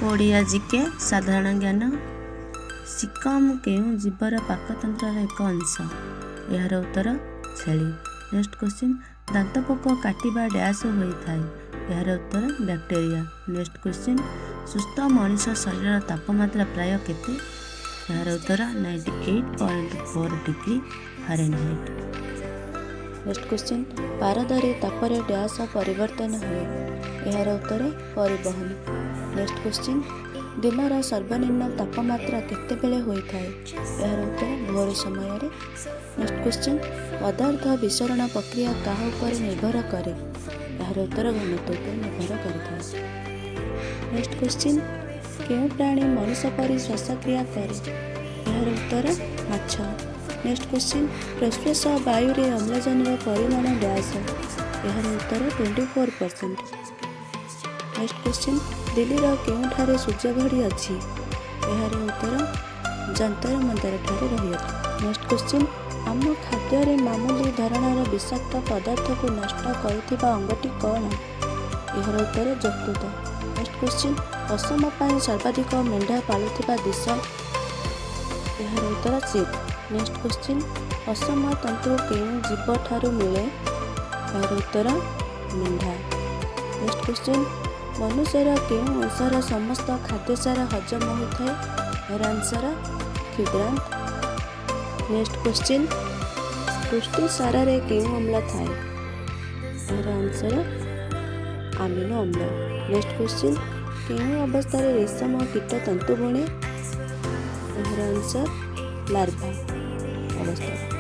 Odia GK साधारण ज्ञान। सिकम केउं जीवर पाकतंत्र एक अंश? यार उत्तर छेली। नेक्स्ट क्वेश्चन, दांतपोक काटिबा डैश होता है? यार उत्तर बैक्टेरिया। नेक्स्ट क्वेश्चन, सुस्थ मनीष शरीर तापमात्रा प्राय केते? यार उत्तर 98.4 डिग्री फारेनहाइट। नेक्स्ट क्वेश्चन, पारदरे तापर डैश परिवर्तन हुए? यार उत्तर परिवहन। नेक्स्ट क्वेश्चन, दिनर सर्वनिम्न तापमात्रा केतेबेले होता है? यार उत्तर भोर समय। नेक्स्ट क्वेश्चन, पदार्थ विसरण प्रक्रिया काहा उपर निर्भर करे? यार उत्तर घनत्व पर निर्भर करता है। नेक्स्ट क्वेश्चन, केउं प्राणी मनुष्य परि श्वासक्रिया करे? यार उत्तर माछ। नेक्स्ट क्वेश्चन, प्रश्वास वायु रे अम्लजान परिमाण डैश? यार उत्तर 24%। नेक्स्ट क्वेश्चन, दिल्लीर केउठारे सूर्य घड़ी अच्छी? यार उत्तर जंतर मंतर ठारे रही। नेक्स्ट क्वेश्चन, आम खाद्य मामूली धरणर विषाक्त पदार्थ को नष्ट करुवा अंगटी कौन? यार उत्तर यकृत। नेक्स्ट क्वेश्चन, पशम पर सर्वाधिक मेढा पालुवा देश? यार उत्तर चीन। नेक्स्ट क्वेश्चन, पशम तंतु केउं जीव ठारू मिले? यार उत्तर मेढा। नेक्स्ट क्वेश्चन, मनुष्यर केउं अंशर समस्त खाद्यसार हजम होता है? यार आंसर क्षुद्रांत। नेक्स्ट क्वेश्चन, पुष्टि सार रे केउं अम्ल थाए? यार आंसर आमिनो अम्ल। नेक्स्ट क्वेश्चन, केउं अवस्था रेशम कीट तंतु बुणे? यार आंसर लार्भा अवस्था।